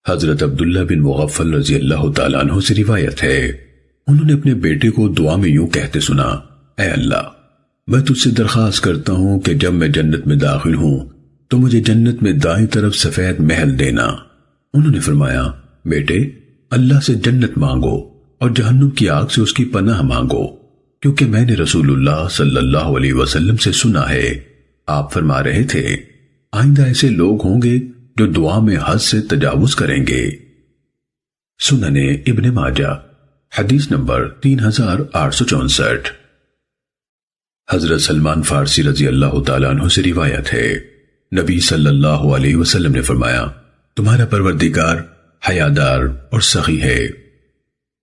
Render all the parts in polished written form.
حضرت عبداللہ بن مغفل رضی اللہ تعالیٰ عنہ سے روایت ہے، انہوں نے اپنے بیٹے کو دعا میں یوں کہتے سنا، اے اللہ، میں تجھ سے درخواست کرتا ہوں کہ جب میں جنت میں داخل ہوں تو مجھے جنت میں دائیں طرف سفید محل دینا۔ انہوں نے فرمایا، بیٹے، اللہ سے جنت مانگو اور جہنم کی آگ سے اس کی پناہ مانگو، کیونکہ میں نے رسول اللہ صلی اللہ علیہ وسلم سے سنا ہے، آپ فرما رہے تھے، آئندہ ایسے لوگ ہوں گے جو دعا میں حد سے تجاوز کریں گے۔ سنن ابن ماجہ حدیث نمبر 3864۔ حضرت سلمان فارسی رضی اللہ تعالیٰ عنہ سے روایت ہے، نبی صلی اللہ علیہ وسلم نے فرمایا، تمہارا پروردگار حیادار اور سخی ہے،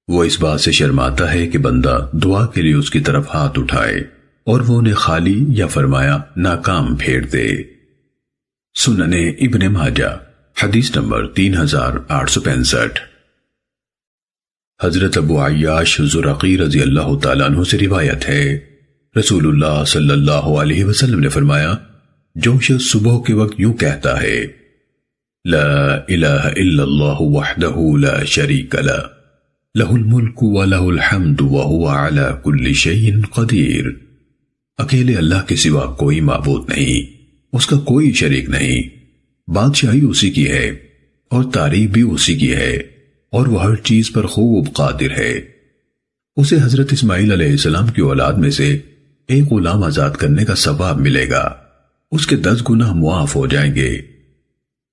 وہ اس بات سے شرماتا ہے کہ بندہ دعا کے لیے اس کی طرف ہاتھ اٹھائے اور وہ انہیں خالی یا فرمایا ناکام پھیر دے۔ سنن ابن ماجہ حدیث نمبر 3865۔ حضرت ابو عیاش زرقی رضی اللہ تعالیٰ عنہ سے روایت ہے، رسول اللہ صلی اللہ علیہ وسلم نے فرمایا، جو شخص صبح کے وقت یوں کہتا ہے، لا الہ الا اللہ وحدہ لا شریک لہ، لہ الملک ولہ الحمد وہو علی کل شیء قدیر، اکیلے اللہ کے سوا کوئی معبود نہیں، اس کا کوئی شریک نہیں، بادشاہی اسی کی ہے اور تعریف بھی اسی کی ہے، اور وہ ہر چیز پر خوب قادر ہے۔ اسے حضرت اسماعیل علیہ السلام کی اولاد میں سے ایک غلام آزاد کرنے کا ثواب ملے گا، اس کے 10 گناہ معاف ہو جائیں گے،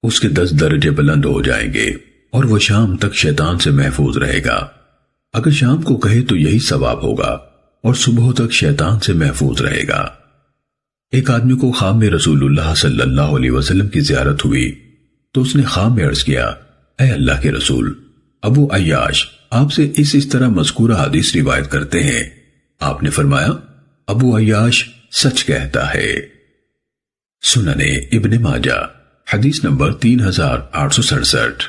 اس کے 10 درجے بلند ہو جائیں گے، اور وہ شام تک شیطان سے محفوظ رہے گا۔ اگر شام کو کہے تو یہی ثواب ہوگا، اور صبح تک شیطان سے محفوظ رہے گا۔ ایک آدمی کو خواب میں رسول اللہ صلی اللہ علیہ وسلم کی زیارت ہوئی تو اس نے خواب میں عرض کیا، اے اللہ کے رسول، ابو عیاش آپ سے اس طرح مذکورہ حدیث روایت کرتے ہیں۔ آپ نے فرمایا، ابو عیاش سچ کہتا ہے۔ سنن ابن ماجہ حدیث نمبر 3867۔